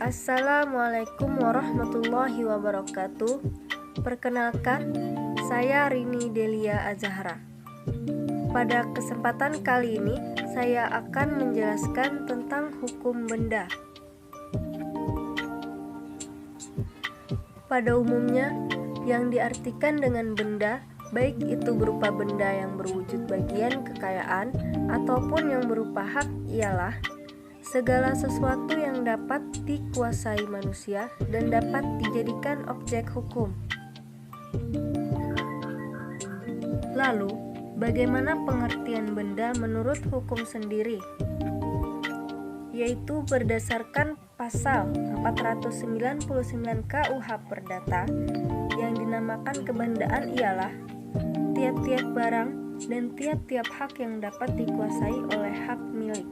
Assalamualaikum warahmatullahi wabarakatuh. Perkenalkan, saya Rini Delia Azahra. Pada kesempatan kali ini, saya akan menjelaskan tentang hukum benda. Pada umumnya, yang diartikan dengan benda, baik itu berupa benda yang berwujud bagian kekayaan ataupun yang berupa hak, ialah segala sesuatu yang dapat dikuasai manusia dan dapat dijadikan objek hukum. Lalu, bagaimana pengertian benda menurut hukum sendiri? Yaitu berdasarkan pasal 499 KUH Perdata yang dinamakan kebendaan ialah tiap-tiap barang dan tiap-tiap hak yang dapat dikuasai oleh hak milik.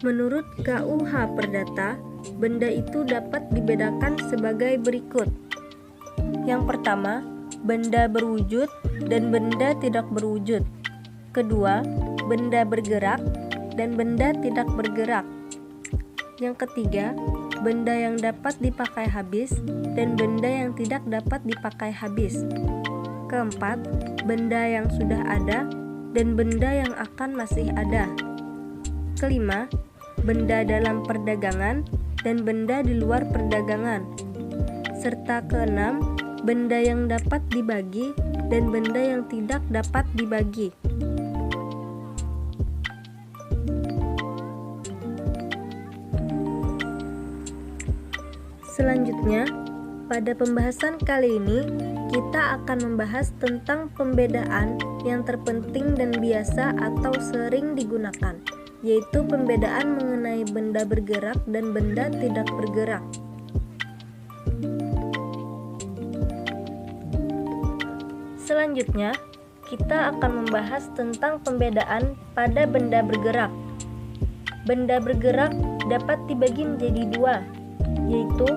Menurut KUH Perdata, benda itu dapat dibedakan sebagai berikut. Yang pertama, benda berwujud dan benda tidak berwujud. Kedua, benda bergerak dan benda tidak bergerak. Yang ketiga, benda yang dapat dipakai habis dan benda yang tidak dapat dipakai habis. Keempat, benda yang sudah ada dan benda yang akan masih ada. Kelima, benda dalam perdagangan dan benda di luar perdagangan. Serta keenam, benda yang dapat dibagi dan benda yang tidak dapat dibagi. Selanjutnya, pada pembahasan kali ini, kita akan membahas tentang pembedaan yang terpenting dan biasa atau sering digunakan, yaitu pembedaan mengenai benda bergerak dan benda tidak bergerak. Selanjutnya, kita akan membahas tentang pembedaan pada benda bergerak. Benda bergerak dapat dibagi menjadi dua, yaitu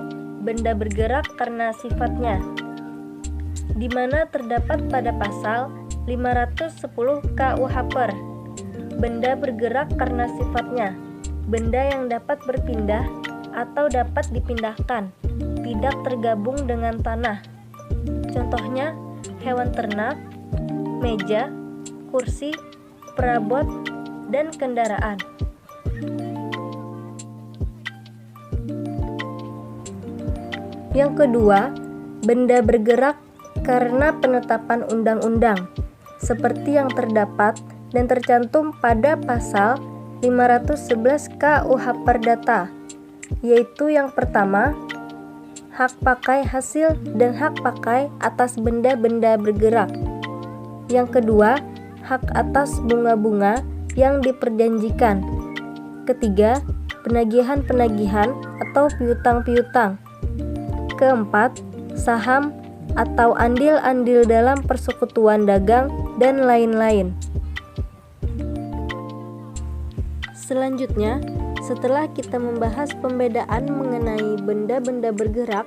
benda bergerak karena sifatnya, di mana terdapat pada pasal 510 KUH Per. Benda bergerak karena sifatnya, benda yang dapat berpindah atau dapat dipindahkan, tidak tergabung dengan tanah. Contohnya, hewan ternak, meja, kursi, perabot, dan kendaraan. Yang kedua, benda bergerak karena penetapan undang-undang, seperti yang terdapat dan tercantum pada pasal 511 KUH Perdata, yaitu yang pertama, hak pakai hasil dan hak pakai atas benda-benda bergerak. Yang kedua, hak atas bunga-bunga yang diperjanjikan. Ketiga, penagihan-penagihan atau piutang-piutang. Keempat, saham atau andil-andil dalam persekutuan dagang dan lain-lain. Selanjutnya, setelah kita membahas pembedaan mengenai benda-benda bergerak,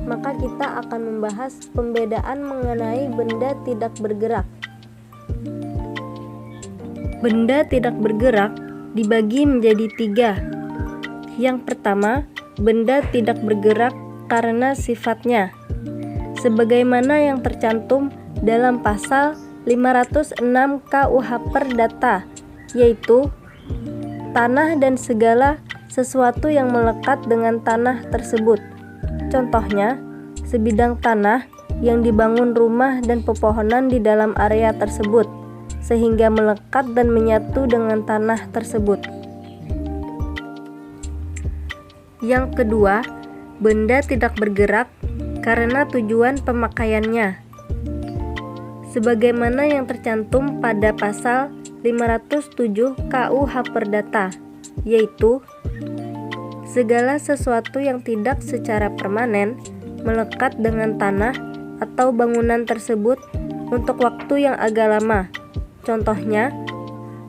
maka kita akan membahas pembedaan mengenai benda tidak bergerak. Benda tidak bergerak dibagi menjadi tiga. Yang pertama, benda tidak bergerak karena sifatnya, sebagaimana yang tercantum dalam pasal 506 KUH Perdata, yaitu tanah dan segala sesuatu yang melekat dengan tanah tersebut. Contohnya, sebidang tanah yang dibangun rumah dan pepohonan di dalam area tersebut, sehingga melekat dan menyatu dengan tanah tersebut. Yang kedua, benda tidak bergerak karena tujuan pemakaiannya, sebagaimana yang tercantum pada pasal 507 KUH Perdata, yaitu segala sesuatu yang tidak secara permanen melekat dengan tanah atau bangunan tersebut untuk waktu yang agak lama. Contohnya,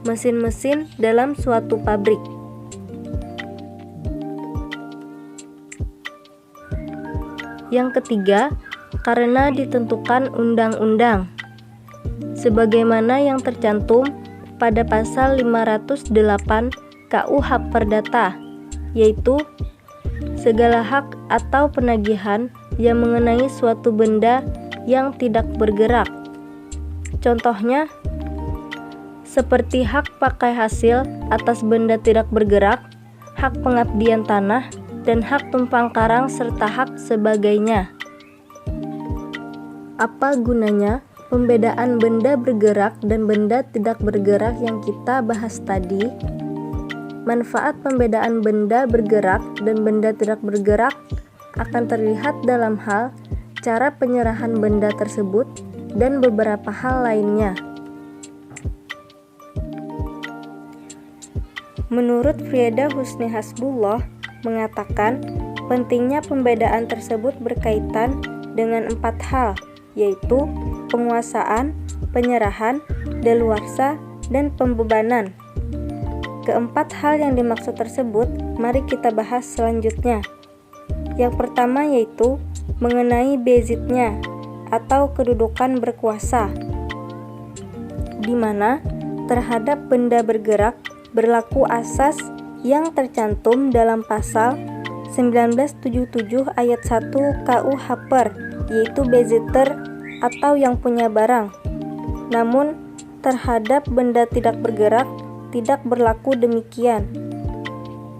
mesin-mesin dalam suatu pabrik. Yang ketiga, karena ditentukan undang-undang, sebagaimana yang tercantum pada pasal 508 KUH Perdata, yaitu segala hak atau penagihan yang mengenai suatu benda yang tidak bergerak. Contohnya, seperti hak pakai hasil atas benda tidak bergerak, hak pengabdian tanah, dan hak tumpang karang serta hak sebagainya. Apa gunanya pembedaan benda bergerak dan benda tidak bergerak yang kita bahas tadi? Manfaat pembedaan benda bergerak dan benda tidak bergerak akan terlihat dalam hal cara penyerahan benda tersebut dan beberapa hal lainnya. Menurut Frieda Husni Hasbullah mengatakan pentingnya pembedaan tersebut berkaitan dengan 4 hal, yaitu penguasaan, penyerahan, daluarsa, dan pembebanan. Keempat hal yang dimaksud tersebut mari kita bahas selanjutnya. Yang pertama yaitu mengenai bezitnya atau kedudukan berkuasa, di mana terhadap benda bergerak berlaku asas yang tercantum dalam pasal 1977 ayat 1 KUH Per, yaitu beziter atau yang punya barang. Namun terhadap benda tidak bergerak tidak berlaku demikian,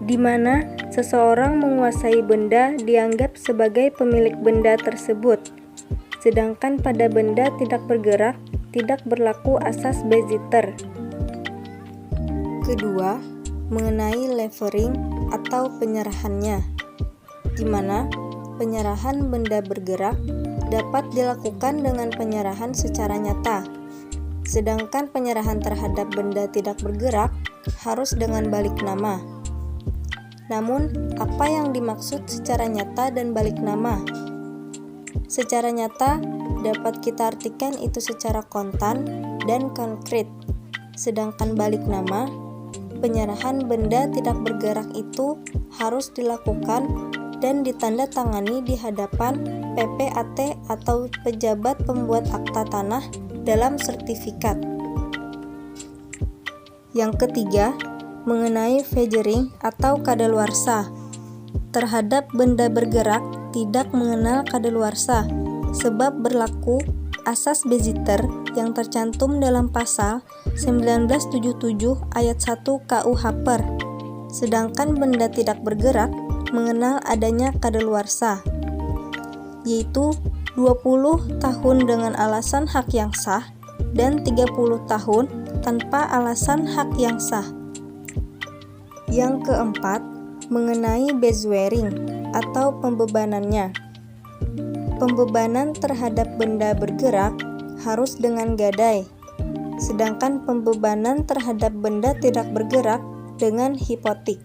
di mana seseorang menguasai benda dianggap sebagai pemilik benda tersebut, sedangkan pada benda tidak bergerak tidak berlaku asas beziter. Kedua, mengenai levering atau penyerahannya, di mana penyerahan benda bergerak dapat dilakukan dengan penyerahan secara nyata, sedangkan penyerahan terhadap benda tidak bergerak harus dengan balik nama. Namun, apa yang dimaksud secara nyata dan balik nama? Secara nyata dapat kita artikan itu secara kontan dan konkret, sedangkan balik nama, penyerahan benda tidak bergerak itu harus dilakukan dan ditandatangani di hadapan PPAT atau pejabat pembuat akta tanah dalam sertifikat. Yang ketiga, mengenai fegering atau kadaluarsa. Terhadap benda bergerak tidak mengenal kadaluarsa, sebab berlaku asas beziter yang tercantum dalam pasal 1977 ayat 1 KUH Per. Sedangkan benda tidak bergerak mengenal adanya kadaluarsa, yaitu 20 tahun dengan alasan hak yang sah dan 30 tahun tanpa alasan hak yang sah. Yang keempat, mengenai bezwering atau pembebanannya. Pembebanan terhadap benda bergerak harus dengan gadai, sedangkan pembebanan terhadap benda tidak bergerak dengan hipotik.